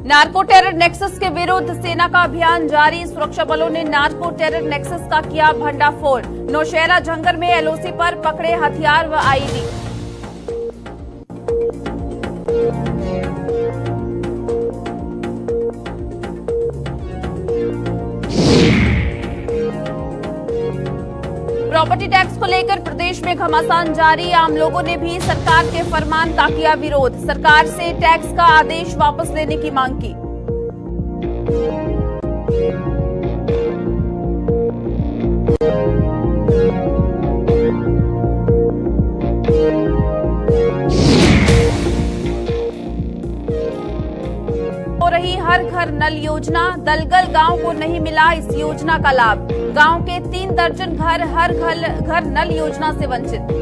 Narco terror nexus के विरुद्ध सेना का अभियान जारी। सुरक्षा बलों ने नार्को टेरर नेक्सस का किया भंडाफोड़। नौशहरा झंगर में एलओसी पर पकड़े हथियार व आईडी। प्रॉपर्टी टैक्स को लेकर प्रदेश में घमासान जारी। आम लोगों ने भी सरकार के फरमान का किया विरोध। सरकार से टैक्स का आदेश वापस लेने की मांग की। हो रही हर घर नल योजना। दलगल गांव को नहीं मिला इस योजना का लाभ। गांव के 3 दर्जन घर हर घर नल योजना से वंचित।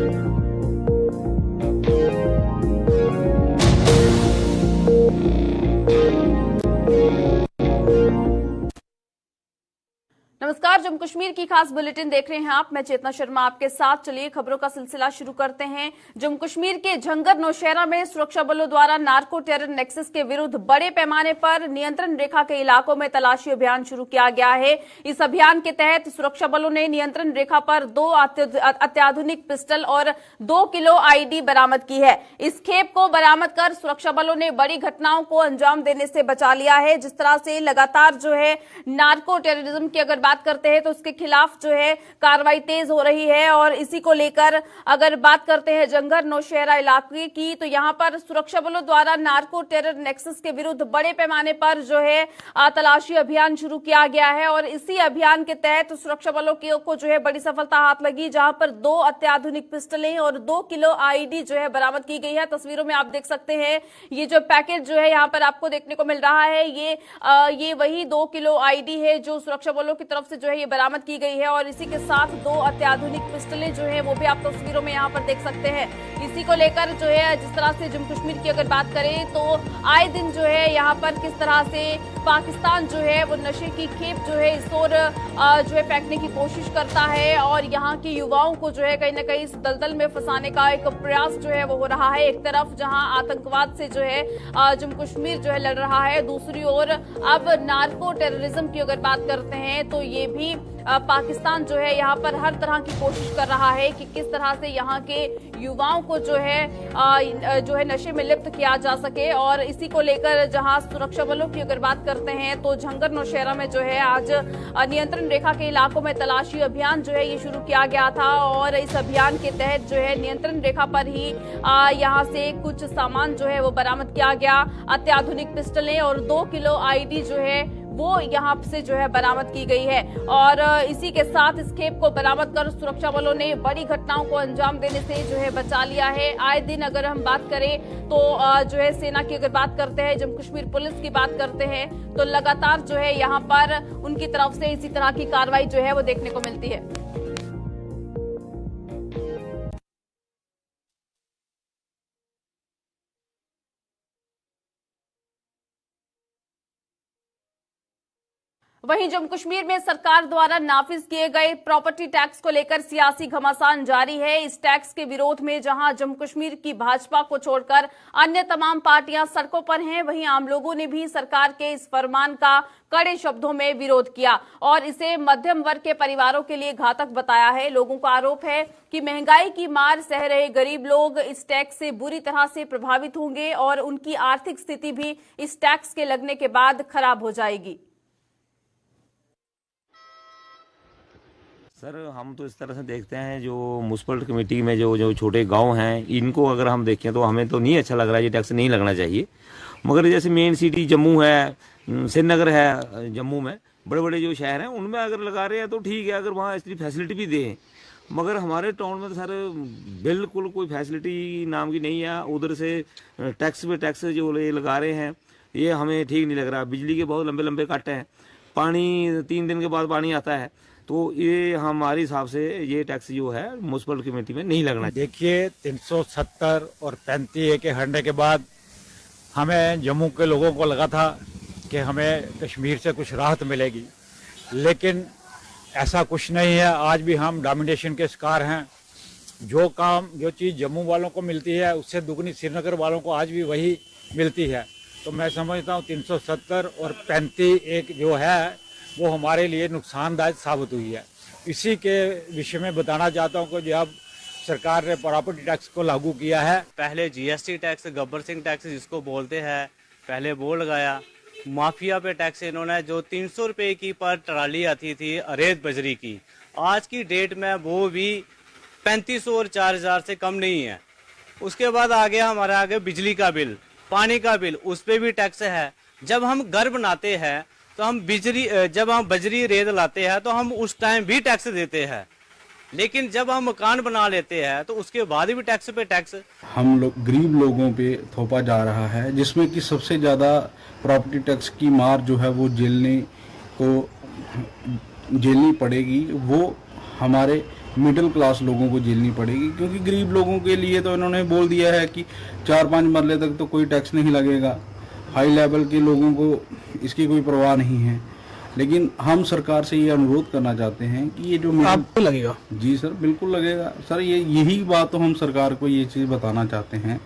नमस्कार, जम्मू कश्मीर की खास बुलेटिन देख रहे हैं आप। मैं चेतना शर्मा आपके साथ। चलिए खबरों का सिलसिला शुरू करते हैं। जम्मू कश्मीर के झंगर नौशहरा में सुरक्षा बलों द्वारा नार्को टेरर नेक्सस के विरुद्ध बड़े पैमाने पर नियंत्रण रेखा के इलाकों में तलाशी अभियान शुरू किया गया है। इस अभियान के तहत सुरक्षा बलों ने नियंत्रण रेखा पर 2 अत्याधुनिक पिस्टल और 2 किलो आईडी बरामद की है। इस खेप को बरामद कर सुरक्षा बलों ने बड़ी घटनाओं को अंजाम देने से बचा लिया है। जिस तरह से लगातार जो है नार्को टेररिज्म की अगर बात करते हैं तो उसके खिलाफ जो है कार्रवाई तेज हो रही है। और इसी को लेकर अगर बात करते हैं झंगर नौशहरा इलाके की, तो यहां पर सुरक्षा बलों द्वारा नार्को टेरर नेक्सस के विरुद्ध बड़े पैमाने पर जो है तलाशी अभियान शुरू किया गया है। और इसी अभियान के तहत सुरक्षा बलों को जो है बड़ी सफलता हाथ लगी, जहां पर 2 अत्याधुनिक पिस्टलें और 2 किलो आईडी जो है बरामद की गई है। तस्वीरों में आप देख सकते हैं ये जो पैकेज जो है यहाँ पर आपको देखने को मिल रहा है, ये वही 2 किलो आईडी है जो सुरक्षा बलों की तरफ से जो है ये बरामद की गई है। और इसी के साथ 2 अत्याधुनिक पिस्टलें जो है वो भी आप तस्वीरों में यहाँ पर देख सकते हैं। इसी को लेकर जो है जिस तरह से जम्मू कश्मीर की अगर बात करें तो आए दिन जो है यहाँ पर किस तरह से पाकिस्तान जो है वो नशे की खेप जो है इस ओर जो है फेंकने की कोशिश करता है। और यहाँ के युवाओं को जो है कहीं ना कहीं इस दलदल में फंसाने का एक प्रयास जो है वो हो रहा है। एक तरफ जहाँ आतंकवाद से जो है जम्मू कश्मीर जो है लड़ रहा है, दूसरी ओर अब नार्को टेररिज्म की अगर बात करते हैं तो ये भी पाकिस्तान जो है यहाँ पर हर तरह की कोशिश कर रहा है कि किस तरह से यहाँ के युवाओं को जो है नशे में लिप्त किया जा सके। और इसी को लेकर जहाँ सुरक्षा बलों की अगर बात करते हैं तो झंगर नौशहरा में जो है आज नियंत्रण रेखा के इलाकों में तलाशी अभियान जो है ये शुरू किया गया था। और इस अभियान के तहत जो है नियंत्रण रेखा पर ही यहाँ से कुछ सामान जो है वो बरामद किया गया। अत्याधुनिक पिस्टलें और 2 किलो आईडी जो है वो यहाँ से जो है बरामद की गई है। और इसी के साथ इस खेप को बरामद कर सुरक्षा बलों ने बड़ी घटनाओं को अंजाम देने से जो है बचा लिया है। आए दिन अगर हम बात करें तो जो है सेना की अगर बात करते हैं, जम्मू कश्मीर पुलिस की बात करते हैं, तो लगातार जो है यहाँ पर उनकी तरफ से इसी तरह की कार्रवाई जो है वो देखने को मिलती है। वहीं जम्मू कश्मीर में सरकार द्वारा नाफिज किए गए प्रॉपर्टी टैक्स को लेकर सियासी घमासान जारी है। इस टैक्स के विरोध में जहां जम्मू कश्मीर की भाजपा को छोड़कर अन्य तमाम पार्टियां सड़कों पर हैं, वहीं आम लोगों ने भी सरकार के इस फरमान का कड़े शब्दों में विरोध किया और इसे मध्यम वर्ग के परिवारों के लिए घातक बताया है। लोगों का आरोप है कि महंगाई की मार सह रहे गरीब लोग इस टैक्स से बुरी तरह से प्रभावित होंगे और उनकी आर्थिक स्थिति भी इस टैक्स के लगने के बाद खराब हो जाएगी। सर, हम तो इस तरह से देखते हैं जो म्युनिसिपल कमेटी में जो छोटे गांव हैं, इनको अगर हम देखें तो हमें तो नहीं अच्छा लग रहा है, ये टैक्स नहीं लगना चाहिए। मगर जैसे मेन सिटी जम्मू है, श्रीनगर है, जम्मू में बड़े बड़े जो शहर हैं उनमें अगर लगा रहे हैं तो ठीक है, अगर वहाँ इतनी फैसिलिटी भी दें। मगर हमारे टाउन में तो सर बिल्कुल कोई फैसिलिटी नाम की नहीं है। उधर से टैक्स पे टैक्स जो ये लगा रहे हैं ये हमें ठीक नहीं लग रहा। बिजली के बहुत लंबे लंबे कट हैं, पानी 3 दिन के बाद पानी आता है, तो ये हमारे हिसाब से ये टैक्स जो है म्युनिसिपल कमेटी में नहीं लगना चाहिए। देखिए 370 और 35 के हटने के बाद हमें जम्मू के लोगों को लगा था कि हमें कश्मीर से कुछ राहत मिलेगी, लेकिन ऐसा कुछ नहीं है। आज भी हम डोमिनेशन के शिकार हैं। जो चीज़ जम्मू वालों को मिलती है उससे दुगनी श्रीनगर वालों को आज भी वही मिलती है। तो मैं समझता हूँ 370 और 35 एक जो है वो हमारे लिए नुकसानदायक साबित हुई है। इसी के विषय में बताना चाहता हूँ कि जब सरकार ने प्रॉपर्टी टैक्स को लागू किया है, पहले GST tax, Gabbar Singh tax जिसको बोलते हैं, पहले वो लगाया। माफिया पे टैक्स इन्होंने जो 300 रुपए की पर ट्राली आती थी अरेज बजरी की, आज की डेट में वो भी 3500 और 4000 से कम नहीं है। उसके बाद आगे हमारे आगे बिजली का बिल, पानी का बिल, उस पे भी टैक्स है। जब हम घर बनाते हैं तो हम जब हम बजरी रेत लाते हैं तो हम उस टाइम भी टैक्स देते हैं, लेकिन जब हम मकान बना लेते हैं तो उसके बाद भी टैक्स पे टैक्स। हम लोग गरीब लोगों पे थोपा जा रहा है, जिसमें कि सबसे ज़्यादा प्रॉपर्टी टैक्स की मार जो है वो झेलनी पड़ेगी, वो हमारे मिडिल क्लास लोगों को झेलनी पड़ेगी। क्योंकि गरीब लोगों के लिए तो इन्होंने बोल दिया है कि 4-5 मरले तक तो कोई टैक्स नहीं लगेगा, हाई लेवल के लोगों को इसकी कोई परवाह नहीं है। लेकिन हम सरकार से ये अनुरोध करना चाहते हैं कि ये जो आपको लगेगा। जी सर, बिल्कुल लगेगा सर। यही बात तो हम सरकार को ये चीज़ बताना चाहते हैं।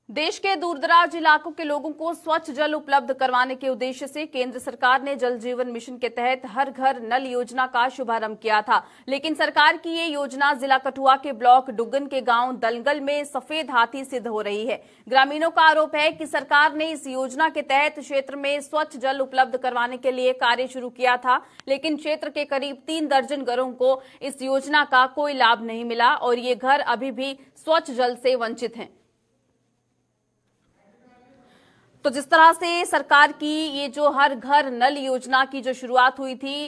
देश के दूरदराज इलाकों के लोगों को स्वच्छ जल उपलब्ध करवाने के उद्देश्य से केंद्र सरकार ने जल जीवन मिशन के तहत हर घर नल योजना का शुभारंभ किया था। लेकिन सरकार की ये योजना जिला कठुआ के ब्लॉक डुग्गन के गांव दलगल में सफेद हाथी सिद्ध हो रही है। ग्रामीणों का आरोप है कि सरकार ने इस योजना के तहत क्षेत्र में स्वच्छ जल उपलब्ध करवाने के लिए कार्य शुरू किया था, लेकिन क्षेत्र के करीब 3 दर्जन घरों को इस योजना का कोई लाभ नहीं मिला और ये घर अभी भी स्वच्छ जल से वंचित हैं। तो जिस तरह से सरकार की ये जो हर घर नल योजना की जो शुरुआत हुई थी,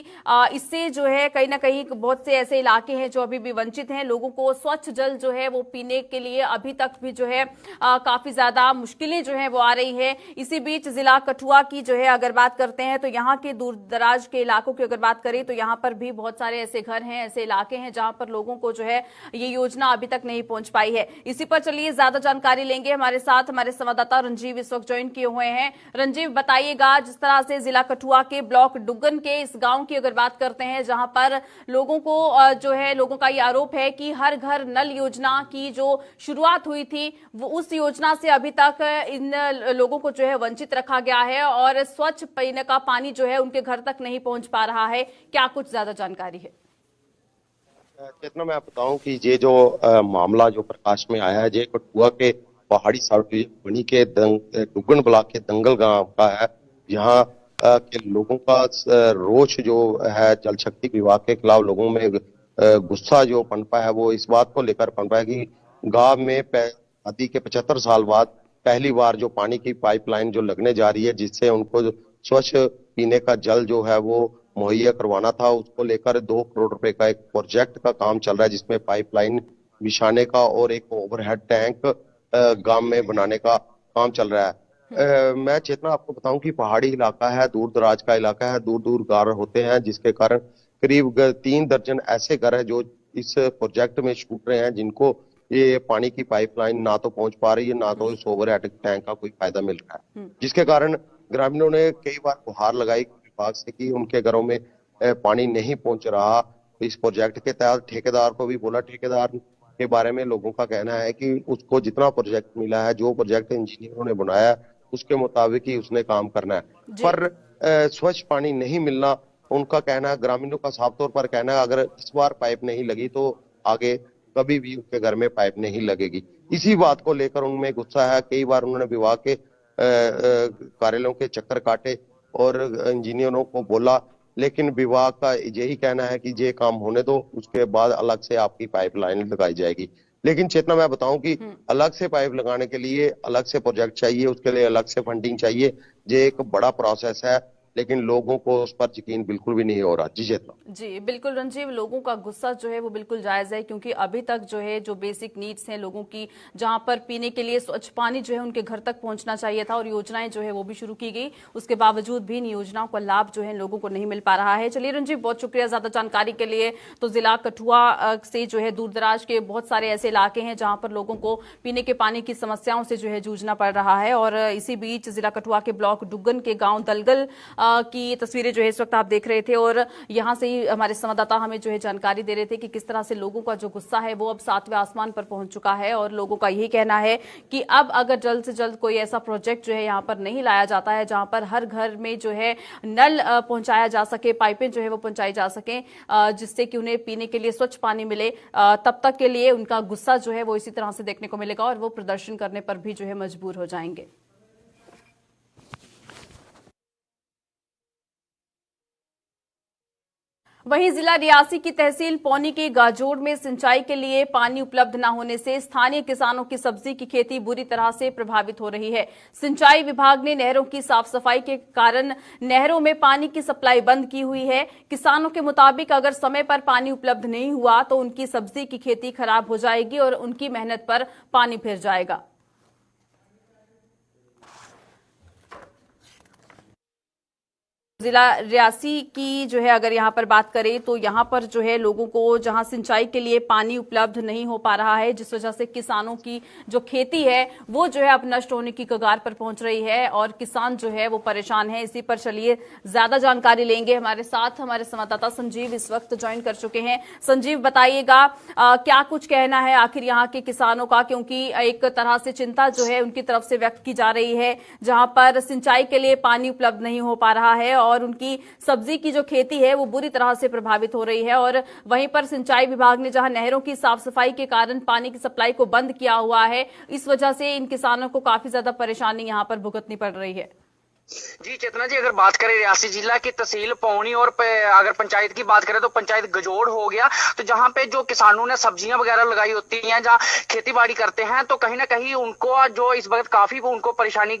इससे जो है कहीं ना कहीं बहुत से ऐसे इलाके हैं जो अभी भी वंचित हैं। लोगों को स्वच्छ जल जो है वो पीने के लिए अभी तक भी जो है काफी ज्यादा मुश्किलें जो है वो आ रही है। इसी बीच जिला कठुआ की जो है अगर बात करते हैं तो यहाँ के दूर दराज के इलाकों की अगर बात करें तो यहाँ पर भी बहुत सारे ऐसे घर हैं, ऐसे इलाके हैं जहां पर लोगों को जो है ये योजना अभी तक नहीं पहुंच पाई है। इसी पर चलिए ज्यादा जानकारी लेंगे। हमारे साथ हमारे संवाददाता रंजीव इस वक्त ज्वाइन हुए हैं। रंजीव, बताइएगा, जिस तरह से जिला कठुआ के ब्लॉक डुग्गन के इस गांव की अगर बात करते हैं जहां पर लोगों को जो है लोगों का ये आरोप है कि हर घर नल योजना की जो शुरुआत हुई थी वो उस योजना से अभी तक इन लोगों को जो है वंचित रखा गया है और स्वच्छ पीने का पानी जो है उनके घर तक नहीं पहुंच पा रहा है। क्या कुछ ज्यादा जानकारी है? चेतना, मैं बताऊं कि ये जो मामला जो प्रकाश में आया है, ये कठुआ के पहाड़ी सड़क बनी के डुग्गन ब्लॉक के दंगल गांव का है। यहाँ के लोगों का रोष जो है जल शक्ति विभाग के खिलाफ लोगों में गुस्सा जो पनपा है वो इस बात को लेकर पनपा है कि गांव में आदि के 75 साल बाद पहली बार जो पानी की पाइपलाइन जो लगने जा रही है, जिससे उनको स्वच्छ पीने का जल जो है वो मुहैया करवाना था, उसको लेकर 2 करोड़ रुपए का एक प्रोजेक्ट का काम चल रहा है, जिसमें पाइपलाइन बिछाने का और एक ओवरहेड टैंक गांव में बनाने का काम चल रहा है। मैं चेतना आपको बताऊं कि पहाड़ी इलाका है, दूर दराज का इलाका है, दूर दूर घर होते हैं, जिसके कारण करीब 3 दर्जन ऐसे घर हैं जो इस प्रोजेक्ट में छूट रहे हैं, जिनको ये पानी की पाइपलाइन ना तो पहुंच पा रही है, ना तो इस ओवरहेड टैंक का कोई फायदा मिल रहा है, जिसके कारण ग्रामीणों ने कई बार गुहार लगाई विभाग से कि उनके घरों में पानी नहीं पहुंच रहा। इस प्रोजेक्ट के तहत ठेकेदार को भी बोला, ठेकेदार के बारे में लोगों का कहना है कि उसको जितना प्रोजेक्ट मिला है, जो प्रोजेक्ट इंजीनियरों ने बनाया उसके मुताबिक ही उसने काम करना है, पर स्वच्छ पानी नहीं मिलना उनका कहना है। ग्रामीणों का साफ तौर पर कहना है अगर इस बार पाइप नहीं लगी तो आगे कभी भी उनके घर में पाइप नहीं लगेगी। इसी बात को लेकर उनमें गुस्सा है। कई बार उन्होंने विभाग के कार्यालयों के चक्कर काटे और इंजीनियरों को बोला, लेकिन विभाग का यही कहना है कि ये काम होने दो, उसके बाद अलग से आपकी पाइपलाइन लगाई जाएगी। लेकिन चेतना, मैं बताऊं कि अलग से पाइप लगाने के लिए अलग से प्रोजेक्ट चाहिए, उसके लिए अलग से फंडिंग चाहिए। ये एक बड़ा प्रोसेस है, लेकिन लोगों को उस पर यकीन बिल्कुल भी नहीं हो रहा। जी चेतना। जी बिल्कुल रंजीव, लोगों का गुस्सा जो है वो बिल्कुल जायज है, क्योंकि अभी तक जो है जो बेसिक नीड्स हैं लोगों की, जहां पर पीने के लिए स्वच्छ पानी जो है उनके घर तक पहुंचना चाहिए था और योजनाएं जो है वो भी शुरू की गई, उसके बावजूद भी इन योजनाओं का लाभ जो है लोगों को नहीं मिल पा रहा है। चलिए रंजीव, बहुत शुक्रिया ज्यादा जानकारी के लिए। तो जिला कठुआ से जो है दूर दराज के बहुत सारे ऐसे इलाके हैं जहां पर लोगों को पीने के पानी की समस्याओं से जो है जूझना पड़ रहा है और इसी बीच जिला कठुआ के ब्लॉक डुग्गन के गाँव दलगल की तस्वीरें जो है इस वक्त आप देख रहे थे और यहां से ही हमारे संवाददाता हमें जो है जानकारी दे रहे थे कि किस तरह से लोगों का जो गुस्सा है वो अब 7वें आसमान पर पहुंच चुका है और लोगों का यही कहना है कि अब अगर जल्द से जल्द कोई ऐसा प्रोजेक्ट जो है यहाँ पर नहीं लाया जाता है जहां पर हर घर में जो है नल पहुंचाया जा सके, पाइपें जो है वो पहुंचाई जा सके जिससे कि उन्हें पीने के लिए स्वच्छ पानी मिले, तब तक के लिए उनका गुस्सा जो है वो इसी तरह से देखने को मिलेगा और वो प्रदर्शन करने पर भी जो है मजबूर हो जाएंगे। वहीं जिला रियासी की तहसील पौनी के गाजोड़ में सिंचाई के लिए पानी उपलब्ध न होने से स्थानीय किसानों की सब्जी की खेती बुरी तरह से प्रभावित हो रही है। सिंचाई विभाग ने नहरों की साफ सफाई के कारण नहरों में पानी की सप्लाई बंद की हुई है। किसानों के मुताबिक अगर समय पर पानी उपलब्ध नहीं हुआ तो उनकी सब्जी की खेती खराब हो जाएगी और उनकी मेहनत पर पानी फिर जाएगा। जिला रियासी की जो है अगर यहां पर बात करें तो यहां पर जो है लोगों को जहां सिंचाई के लिए पानी उपलब्ध नहीं हो पा रहा है, जिस वजह से किसानों की जो खेती है वो जो है अब नष्ट होने की कगार पर पहुंच रही है और किसान जो है वो परेशान है। इसी पर चलिए ज्यादा जानकारी लेंगे। हमारे साथ हमारे संवाददाता संजीव इस वक्त ज्वाइन कर चुके हैं। संजीव, बताइएगा क्या कुछ कहना है आखिर यहाँ के किसानों का, क्योंकि एक तरह से चिंता जो है उनकी तरफ से व्यक्त की जा रही है जहां पर सिंचाई के लिए पानी उपलब्ध नहीं हो पा रहा है और उनकी सब्जी की जो खेती है वो बुरी तरह से प्रभावित हो रही है। और वहीं पर सिंचाई विभाग ने जहां नहरों की साफ सफाई के कारण पानी की सप्लाई को बंद किया हुआ है, इस वजह से इन किसानों को काफी ज्यादा परेशानी यहां पर भुगतनी पड़ रही है। जी चेतना जी, अगर बात करें रियासी जिला की तहसील पौनी और अगर पंचायत की बात करें तो पंचायत गजोड़ हो गया, तो जहां पे जो किसानों ने सब्जियां वगैरह लगाई होती हैं, जहां खेती बाड़ी करते हैं, तो कहीं ना कहीं उनको जो इस वक्त काफी उनको परेशानी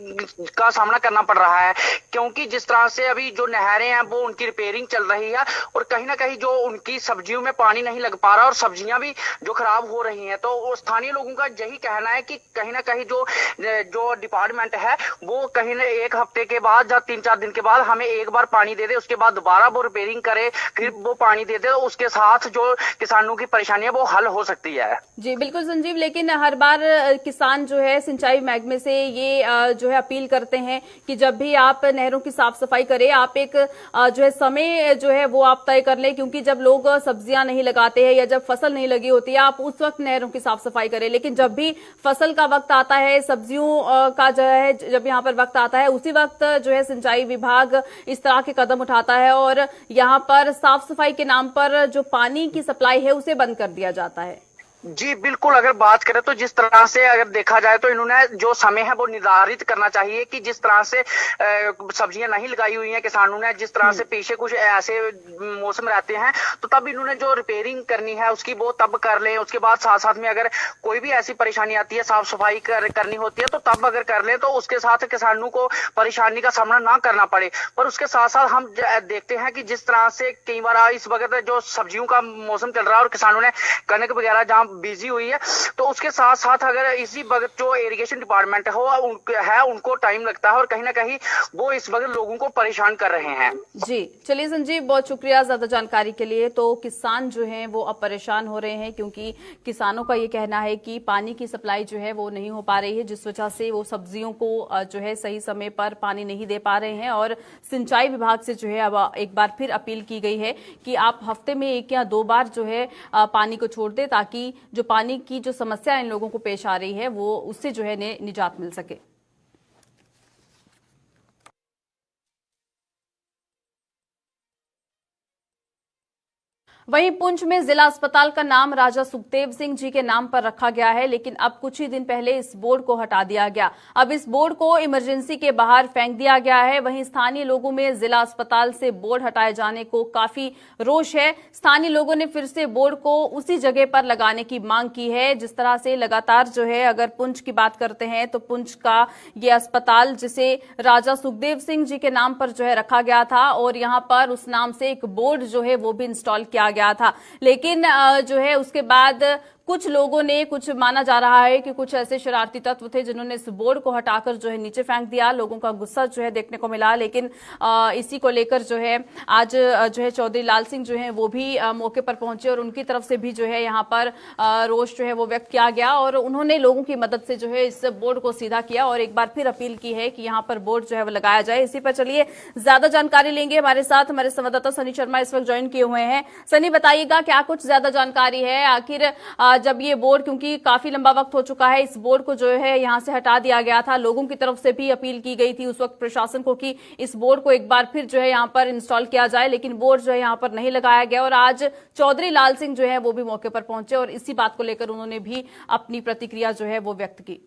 का सामना करना पड़ रहा है, क्योंकि जिस तरह से अभी जो नहरें हैं वो उनकी रिपेयरिंग चल रही है और कहीं ना कहीं जो उनकी सब्जियों में पानी नहीं लग पा रहा और सब्जियां भी जो खराब हो रही हैं। तो स्थानीय लोगों का यही कहना है कि कहीं ना कहीं जो डिपार्टमेंट है वो कहीं ना एक हफ्ते के बाद या 3-4 दिन के बाद हमें एक बार पानी दे दे, उसके बाद दोबारा वो रिपेयरिंग करे, फिर वो पानी दे दे, तो उसके साथ जो किसानों की परेशानी है वो हल हो सकती है। जी बिल्कुल संजीव, लेकिन हर बार किसान जो है सिंचाई महकमे से ये जो है अपील करते हैं कि जब भी आप नहरों की साफ सफाई करें आप एक जो है समय जो है वो आप तय कर लें, क्योंकि जब लोग सब्जियां नहीं लगाते हैं या जब फसल नहीं लगी होती है आप उस वक्त नहरों की साफ सफाई करें, लेकिन जब भी फसल का वक्त आता है, सब्जियों का जो है जब यहाँ पर वक्त आता है उसी वक्त जो है सिंचाई विभाग इस तरह के कदम उठाता है और यहाँ पर साफ सफाई के नाम पर जो पानी की सप्लाई है उसे बंद कर दिया जाता है। जी बिल्कुल, अगर बात करें तो जिस तरह से अगर देखा जाए तो इन्होंने जो समय है वो निर्धारित करना चाहिए कि जिस तरह से सब्जियां नहीं लगाई हुई हैं किसानों ने, जिस तरह से पीछे कुछ ऐसे मौसम रहते हैं तो तब इन्होंने जो रिपेयरिंग करनी है उसकी वो तब कर लें। उसके बाद साथ साथ में अगर कोई भी ऐसी परेशानी आती है, साफ सफाई करनी होती है तो तब अगर कर ले तो उसके साथ किसानों को परेशानी का सामना ना करना पड़े। पर उसके साथ साथ हम देखते हैं कि जिस तरह से कई बार इस वक्त जो सब्जियों का मौसम चल रहा है और किसानों ने कनक वगैरह जहाँ बिजी हुई है, तो उसके साथ साथ अगर इसी वक्त जो इरिगेशन डिपार्टमेंट है उनको टाइम लगता है और कहीं ना कहीं वो इस वक्त लोगों को परेशान कर रहे हैं। जी चलिए संजीव, बहुत शुक्रिया ज्यादा जानकारी के लिए। तो किसान जो हैं वो अब परेशान हो रहे हैं क्योंकि किसानों का ये कहना है कि पानी की सप्लाई जो है वो नहीं हो पा रही है, जिस वजह से वो सब्जियों को जो है सही समय पर पानी नहीं दे पा रहे हैं। और सिंचाई विभाग से जो है अब एक बार फिर अपील की गई है कि आप हफ्ते में 1 या 2 बार जो है पानी को छोड़ दें, ताकि जो पानी की जो समस्या इन लोगों को पेश आ रही है वो उससे जो है निजात मिल सके। वहीं पुंछ में जिला अस्पताल का नाम राजा सुखदेव सिंह जी के नाम पर रखा गया है, लेकिन अब कुछ ही दिन पहले इस बोर्ड को हटा दिया गया। अब इस बोर्ड को इमरजेंसी के बाहर फेंक दिया गया है। वहीं स्थानीय लोगों में जिला अस्पताल से बोर्ड हटाए जाने को काफी रोष है। स्थानीय लोगों ने फिर से बोर्ड को उसी जगह पर लगाने की मांग की है। जिस तरह से लगातार जो है अगर पुंछ की बात करते हैं तो पुंछ का ये अस्पताल जिसे राजा सुखदेव सिंह जी के नाम पर जो है रखा गया था और यहां पर उस नाम से एक बोर्ड जो है वो भी इंस्टॉल किया गया था, लेकिन जो है उसके बाद कुछ लोगों ने, कुछ माना जा रहा है कि कुछ ऐसे शरारती तत्व थे जिन्होंने इस बोर्ड को हटाकर जो है नीचे फेंक दिया। लोगों का गुस्सा जो है देखने को मिला, लेकिन इसी को लेकर जो है आज जो है चौधरी लाल सिंह जो है वो भी मौके पर पहुंचे और उनकी तरफ से भी जो है यहाँ पर रोष जो है वो व्यक्त किया गया और उन्होंने लोगों की मदद से जो है इस बोर्ड को सीधा किया और एक बार फिर अपील की है कि यहाँ पर बोर्ड जो है वो लगाया जाए। इसी पर चलिए ज्यादा जानकारी लेंगे। हमारे साथ हमारे संवाददाता सनी शर्मा इस वक्त ज्वाइन किए हुए हैं। सनी, बताइएगा क्या कुछ ज्यादा जानकारी है, आखिर जब ये बोर्ड, क्योंकि काफी लंबा वक्त हो चुका है, इस बोर्ड को जो है यहाँ से हटा दिया गया था, लोगों की तरफ से भी अपील की गई थी उस वक्त प्रशासन को कि इस बोर्ड को एक बार फिर जो है यहाँ पर इंस्टॉल किया जाए, लेकिन बोर्ड जो है यहाँ पर नहीं लगाया गया और आज चौधरी लाल सिंह जो है वो भी मौके पर पहुंचे और इसी बात को लेकर उन्होंने भी अपनी प्रतिक्रिया जो है वो व्यक्त की।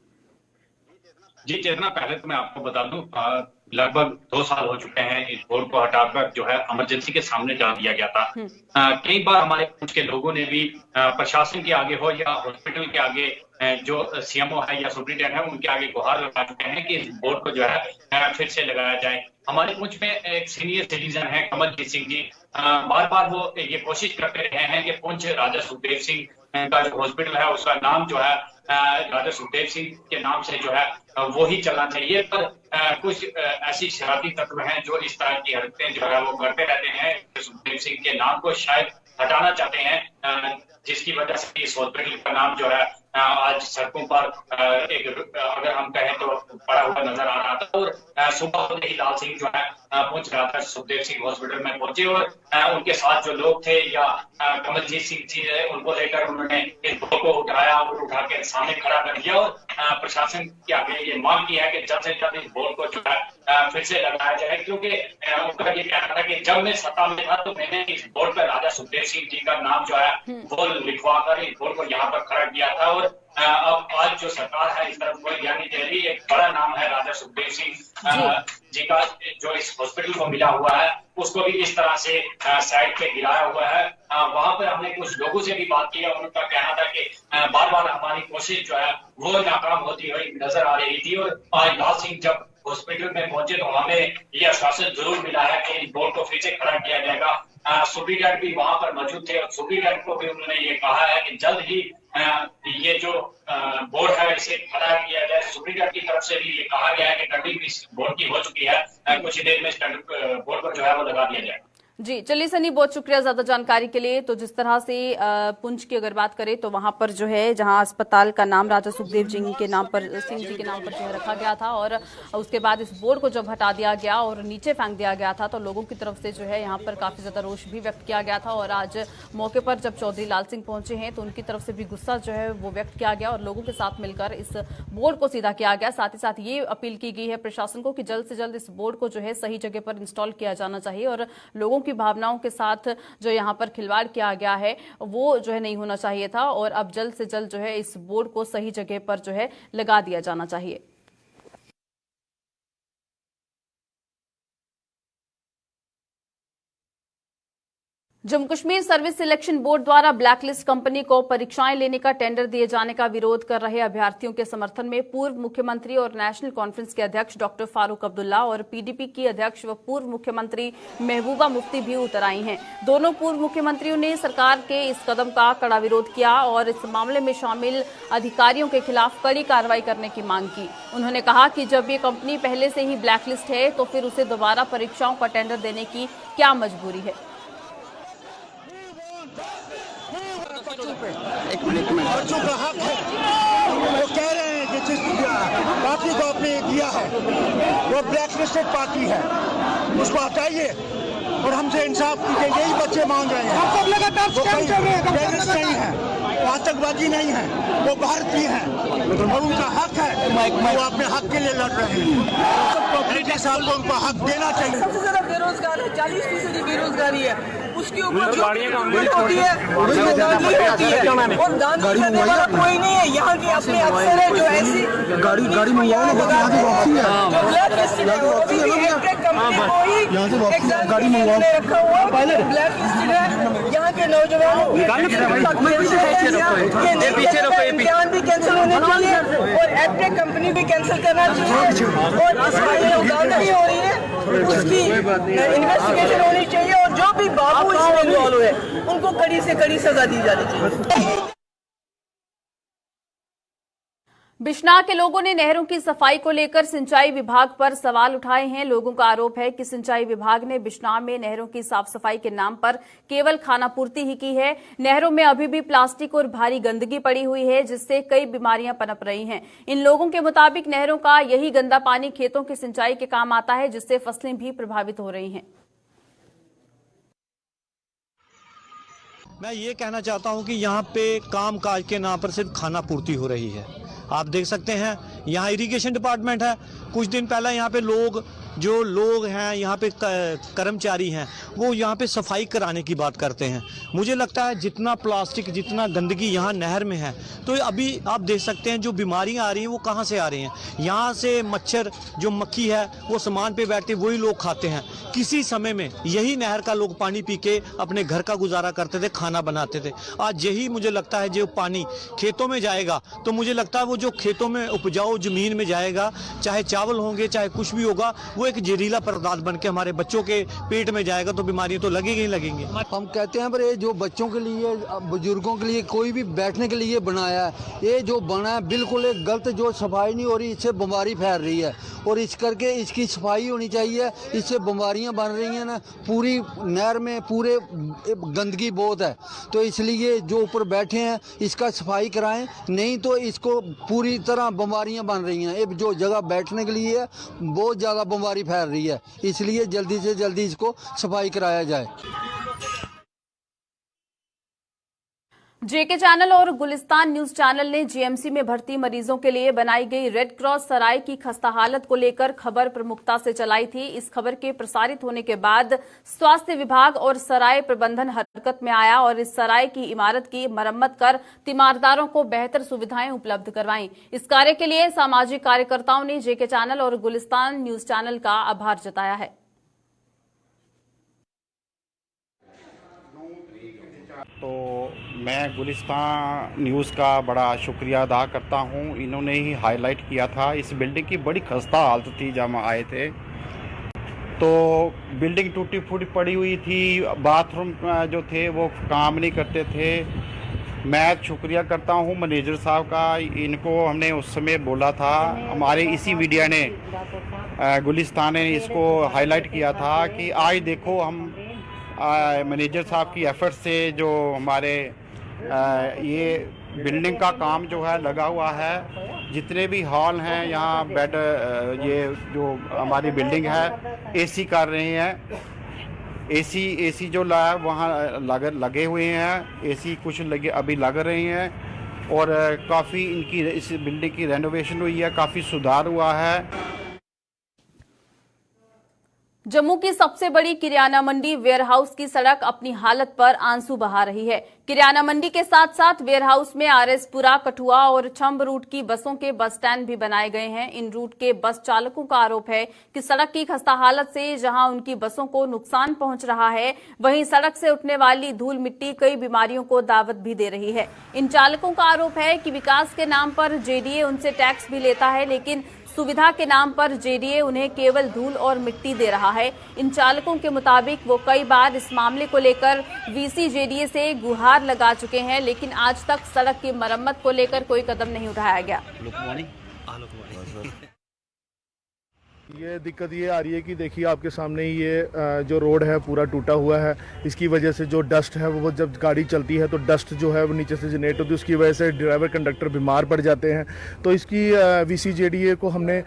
जी चेतना, पहले तो मैं आपको बता दूं, लगभग 2 साल हो चुके हैं इस बोर्ड को हटाकर जो है इमरजेंसी के सामने डाल दिया गया था। कई बार हमारे कुछ के लोगों ने भी प्रशासन के आगे हो या हॉस्पिटल के आगे जो सीएमओ है या सुप्रीटेंडेंट है उनके आगे गुहार लगा चुके हैं कि इस बोर्ड को जो है फिर से लगाया जाए। हमारे कुछ में एक सीनियर सिटीजन है कमलजीत सिंह जी, बार बार वो ये कोशिश करते रहे हैं कि पुंछ राजा सुखदेव सिंह का जो हॉस्पिटल है उसका नाम जो है राजा सुखदेव सिंह के नाम से जो है वो ही चलना चाहिए, पर कुछ ऐसी शरारती तत्व हैं जो इस तरह की हरकतें जो है वो करते रहते हैं। सुखदेव सिंह के नाम को शायद हटाना चाहते हैं, जिसकी वजह से इस हॉस्पिटल का नाम जो है आज सड़कों पर एक अगर हम कहें तो पड़ा हुआ नजर आ रहा था। और सुबह होते ही लाल सिंह जो है पहुंच रहा था सुखदेव सिंह हॉस्पिटल में पहुंचे और उनके साथ जो लोग थे या कमलजीत सिंह जी उनको लेकर उन्होंने इस बोर्ड को उठाया और उठा के सामने खड़ा कर दिया और प्रशासन के आगे ये मांग की है कि जल्द से जल्द इस बोर्ड को जो है फिर से लगाया जाए, क्योंकि उनका ये कहना था कि जब मैं सत्ता में था तो मैंने इस बोर्ड पर राजा सुखदेव सिंह जी का नाम जो है वो लिखवा कर इस बोर्ड को यहाँ पर खड़ा किया था। और अब आज जो सरकार है इस तरफ कोई ध्यान नहीं दे रही। एक बड़ा नाम है राजा सुखदेव सिंह जी का जो इस हॉस्पिटल को मिला हुआ है उसको भी इस तरह से साइड पे गिराया हुआ है। वहां पर हमने कुछ लोगों से भी बात की और उनका कहना था कि बार बार हमारी कोशिश जो है वो नाकाम होती हुई नजर आ रही थी। और आज लाल सिंह जब हॉस्पिटल में पहुंचे तो हमें ये आश्वासन जरूर मिला है कि इस बोर्ड को फिर से खड़ा किया जाएगा। सुप्रीटेंडेंट भी वहां पर मौजूद थे और सुप्रीटेंडेंट को भी उन्होंने ये कहा है कि जल्द ही ये जो बोर्ड है इसे खड़ा किया जाए। सुप्रीटेंडेंट की तरफ से भी ये कहा गया है कि टेंडरिंग इस बोर्ड की हो चुकी है, कुछ ही देर में इस बोर्ड को जो है वो लगा दिया जाए। जी चलिए सनी, बहुत शुक्रिया ज्यादा जानकारी के लिए। तो जिस तरह से पुंछ की अगर बात करें तो वहां पर जो है जहां अस्पताल का नाम राजा सुखदेव सिंह जी के नाम पर जो है रखा गया था और उसके बाद इस बोर्ड को जब हटा दिया गया और नीचे फेंक दिया गया था तो लोगों की तरफ से जो है यहाँ पर काफी ज्यादा रोष भी व्यक्त किया गया था। और आज मौके पर जब चौधरी लाल सिंह पहुंचे हैं तो उनकी तरफ से भी गुस्सा जो है वो व्यक्त किया गया और लोगों के साथ मिलकर इस बोर्ड को सीधा किया गया। साथ ही साथ ये अपील की गई है प्रशासन को कि जल्द से जल्द इस बोर्ड को जो है सही जगह पर इंस्टॉल किया जाना चाहिए और लोगों की भावनाओं के साथ जो यहाँ पर खिलवाड़ किया गया है वो जो है नहीं होना चाहिए था और अब जल्द से जल्द जो है इस बोर्ड को सही जगह पर जो है लगा दिया जाना चाहिए। Jammu Kashmir service selection board द्वारा ब्लैकलिस्ट कंपनी को परीक्षाएं लेने का टेंडर दिए जाने का विरोध कर रहे अभ्यर्थियों के समर्थन में पूर्व मुख्यमंत्री और नेशनल कॉन्फ्रेंस के अध्यक्ष डॉक्टर फारूक अब्दुल्ला और पीडीपी की अध्यक्ष व पूर्व मुख्यमंत्री महबूबा मुफ्ती भी उतर आई हैं। दोनों पूर्व मुख्यमंत्रियों ने सरकार के इस कदम का कड़ा विरोध किया और इस मामले में शामिल अधिकारियों के खिलाफ कड़ी कार्रवाई करने की मांग की। उन्होंने कहा कि जब ये कंपनी पहले से ही ब्लैकलिस्ट है तो फिर उसे दोबारा परीक्षाओं का टेंडर देने की क्या मजबूरी है। बच्चों का हक है, वो कह रहे हैं कि जिस पार्टी को आपने दिया है वो ब्लैकलिस्टेड पार्टी है, उसको हटाइए और हमसे इंसाफ कीजिए। यही बच्चे मांग रहे हैं। वो टेररिस्ट नहीं है, आतंकवादी नहीं है, वो भारतीय हैं और उनका हक है, वो अपने हक के लिए लड़ रहे हैं। साहब को उनका हक देना चाहिए। सबसे ज्यादा बेरोजगार है, 40% बेरोजगारी है, उसके ऊपर जो होती है और दान करने वाला कोई नहीं है। यहाँ के अपने अफसर है जो ऐसी गाड़ी मंगवाओ ना, ब्लैक लिस्टेड है, गाड़ी मंगवाओ रखा हुआ ब्लैक लिस्टेड है। यहाँ के नौजवानों इम्तिहान भी कैंसिल होने चाहिए और एप्टेक कंपनी भी कैंसिल करना चाहिए और इसमें जो उदाहरण हो रही है उसकी इन्वेस्टिगेशन होनी चाहिए और जो भी बाबू इसमें इन्वॉल्व है उनको कड़ी से कड़ी सजा दी जानी चाहिए। बिश्नाह के लोगों ने नहरों की सफाई को लेकर सिंचाई विभाग पर सवाल उठाए हैं। लोगों का आरोप है कि सिंचाई विभाग ने बिश्नाह में नहरों की साफ सफाई के नाम पर केवल खानापूर्ति ही की है। नहरों में अभी भी प्लास्टिक और भारी गंदगी पड़ी हुई है, जिससे कई बीमारियां पनप रही हैं। इन लोगों के मुताबिक नहरों का यही गंदा पानी खेतों की सिंचाई के काम आता है, जिससे फसलें भी प्रभावित हो रही हैं। मैं ये कहना चाहता हूं कि यहाँ पे काम काज के नाम पर सिर्फ खाना पूर्ति हो रही है। आप देख सकते हैं यहाँ इरिगेशन डिपार्टमेंट है। कुछ दिन पहले यहाँ पे जो लोग हैं यहाँ पे कर्मचारी हैं, वो यहाँ पे सफाई कराने की बात करते हैं। मुझे लगता है जितना प्लास्टिक, जितना गंदगी यहाँ नहर में है, तो अभी आप देख सकते हैं जो बीमारियाँ आ रही हैं वो कहाँ से आ रही हैं। यहाँ से मच्छर, जो मक्खी है वो सामान पे बैठते, वही लोग खाते हैं। किसी समय में यही नहर का लोग पानी पी के अपने घर का गुजारा करते थे, खाना बनाते थे। आज यही मुझे लगता है जो पानी खेतों में जाएगा, तो मुझे लगता है वो जो खेतों में उपजाऊ जमीन में जाएगा, चाहे चावल होंगे चाहे कुछ भी होगा, वो एक जहरीला पदार्थ बन के हमारे बच्चों के पेट में जाएगा, तो बीमारियां तो लगेगी ही लगेंगी। हम कहते हैं पर ये जो बच्चों के लिए, बुजुर्गों के लिए, कोई भी बैठने के लिए बनाया है, ये जो बना है बिल्कुल एक गलत, जो सफाई नहीं हो रही, इससे बीमारी फैल रही है। और इस करके इसकी सफाई होनी चाहिए, इससे बीमारियां बन रही हैं ना। पूरी नहर में पूरे गंदगी बहुत है, तो इसलिए जो ऊपर बैठे हैं इसका सफाई कराएं, नहीं तो इसको पूरी तरह बीमारियां बन रही हैं। ये जो जगह बैठने के लिए है बहुत ज़्यादा बीमारी फैल रही है, इसलिए जल्दी से जल्दी इसको सफाई कराया जाए। जेके चैनल और गुलिस्तान न्यूज चैनल ने जीएमसी में भर्ती मरीजों के लिए बनाई गई रेड क्रॉस सराय की खस्ता हालत को लेकर खबर प्रमुखता से चलाई थी। इस खबर के प्रसारित होने के बाद स्वास्थ्य विभाग और सराय प्रबंधन हरकत में आया और इस सराय की इमारत की मरम्मत कर तीमारदारों को बेहतर सुविधाएं उपलब्ध करवाई। इस कार्य के लिए सामाजिक कार्यकर्ताओं ने जेके चैनल और गुलिस्तान न्यूज चैनल का आभार जताया है। तो मैं गुलिस्तान न्यूज़ का बड़ा शुक्रिया अदा करता हूं। इन्होंने ही हाईलाइट किया था। इस बिल्डिंग की बड़ी खस्ता हालत थी जब हम आए थे, तो बिल्डिंग टूटी फूटी पड़ी हुई थी, बाथरूम जो थे वो काम नहीं करते थे। मैं शुक्रिया करता हूं मैनेजर साहब का। इनको हमने उस समय बोला था, हमारे इसी मीडिया ने गुलिस्तान ने इसको हाईलाइट किया था कि आज देखो हम मैनेजर साहब की एफर्ट से जो हमारे ये बिल्डिंग का काम जो है लगा हुआ है, जितने भी हॉल हैं यहाँ बेड, ये जो हमारी बिल्डिंग है एसी कर रहे हैं। एसी जो वहाँ लगे हुए हैं, एसी कुछ अभी लग रहे हैं और काफ़ी इनकी इस बिल्डिंग की रेनोवेशन हुई है, काफ़ी सुधार हुआ है। जम्मू की सबसे बड़ी किराना मंडी वेयरहाउस की सड़क अपनी हालत पर आंसू बहा रही है। किराना मंडी के साथ साथ वेयरहाउस में आरएसपुरा, कठुआ और छंब रूट की बसों के बस स्टैंड भी बनाए गए हैं। इन रूट के बस चालकों का आरोप है कि सड़क की खस्ता हालत से जहां उनकी बसों को नुकसान पहुंच रहा है, वहीं सड़क से उठने वाली धूल मिट्टी कई बीमारियों को दावत भी दे रही है। इन चालकों का आरोप है कि विकास के नाम पर जेडीए उनसे टैक्स भी लेता है, लेकिन सुविधा के नाम पर जेडीए उन्हें केवल धूल और मिट्टी दे रहा है। इन चालकों के मुताबिक वो कई बार इस मामले को लेकर वीसी जेडीए से गुहार लगा चुके हैं, लेकिन आज तक सड़क की मरम्मत को लेकर कोई कदम नहीं उठाया गया। ये दिक्कत ये आ रही है कि देखिए आपके सामने ये जो रोड है पूरा टूटा हुआ है। इसकी वजह से जो डस्ट है वो जब गाड़ी चलती है तो डस्ट जो है वो नीचे से जनरेट होती है, उसकी वजह से ड्राइवर कंडक्टर बीमार पड़ जाते हैं। तो इसकी वीसी जेडीए को हमने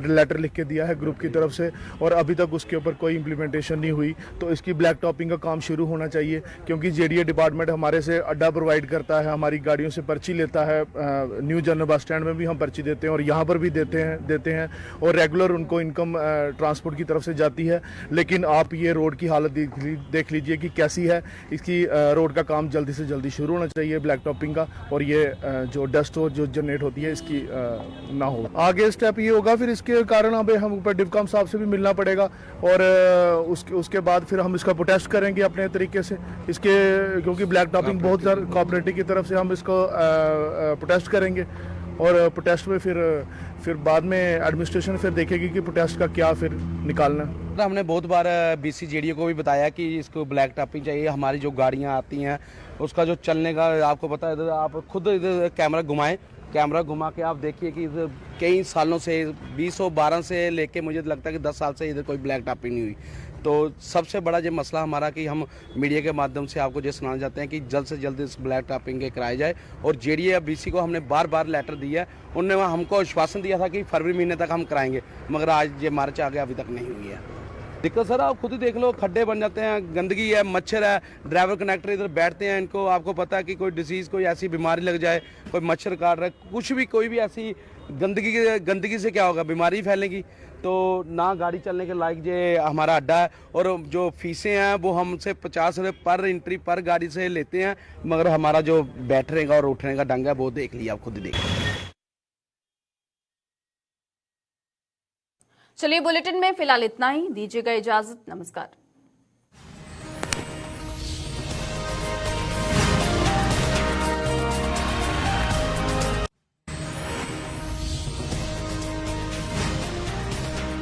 लेटर लिख के दिया है ग्रुप की तरफ से, और अभी तक उसके ऊपर कोई इम्प्लीमेंटेशन नहीं हुई। तो इसकी ब्लैक टॉपिंग का काम शुरू होना चाहिए, क्योंकि जेडीए डिपार्टमेंट हमारे से अड्डा प्रोवाइड करता है, हमारी गाड़ियों से पर्ची लेता है। न्यू जनरल बस स्टैंड में भी हम पर्ची देते हैं और यहाँ पर भी देते हैं और रेगुलर उनको इनकम ट्रांसपोर्ट की तरफ से जाती है। लेकिन आप ये रोड की हालत देख लीजिए कि कैसी है। इसकी रोड का काम जल्दी से जल्दी शुरू होना चाहिए, ब्लैक टॉपिंग का, और ये जो डस्ट हो जो जनरेट होती है इसकी ना हो। आगे स्टेप ये होगा, फिर इसके कारण हम ऊपर डिवकॉम साहब से भी मिलना पड़ेगा और उसके बाद फिर हम इसका प्रोटेस्ट करेंगे अपने तरीके से इसके, क्योंकि ब्लैक टॉपिंग बहुत ज़्यादा कोऑपरेटिव की तरफ से हम इसको प्रोटेस्ट करेंगे और प्रोटेस्ट में फिर बाद में एडमिनिस्ट्रेशन फिर देखेगी कि प्रोटेस्ट का क्या फिर निकालना। हमने बहुत बार बीसी जेडीए को भी बताया कि इसको ब्लैक टॉपिंग चाहिए। हमारी जो गाड़ियां आती हैं उसका जो चलने का, आपको पता है, आप खुद इधर कैमरा घुमाएं, कैमरा घुमा के आप देखिए कि इधर कई सालों से 2012 से लेके मुझे लगता है कि 10 साल से इधर कोई ब्लैक टॉपिंग नहीं हुई। तो सबसे बड़ा ये मसला हमारा कि हम मीडिया के माध्यम से आपको ये सुनाना चाहते हैं कि जल्द से जल्द इस ब्लैक टॉपिंग के कराए जाए। और जेडीए या बीसी को हमने बार बार लेटर दिया है, उन्होंने हमको आश्वासन दिया था कि फरवरी महीने तक हम कराएंगे, मगर आज ये मार्च आ गया, अभी तक नहीं हुई है। दिक्कत सर आप खुद ही देख लो, खड्डे बन जाते हैं, गंदगी है, मच्छर है, ड्राइवर कंडक्टर इधर बैठते हैं, इनको आपको पता है कि कोई डिसीज़ कोई ऐसी बीमारी लग जाए, कोई मच्छर काट रहा है, कुछ भी कोई भी ऐसी गंदगी से क्या होगा, बीमारी फैलेगी। तो ना गाड़ी चलने के लायक ये हमारा अड्डा है। और जो फीसें हैं वो हमसे 50 रुपये पर एंट्री पर गाड़ी से लेते हैं, मगर हमारा जो बैठने का और उठने का ढंग है वो देख लिया, आप खुद देख। चलिए बुलेटिन में फिलहाल इतना ही, दीजिएगा इजाजत, नमस्कार।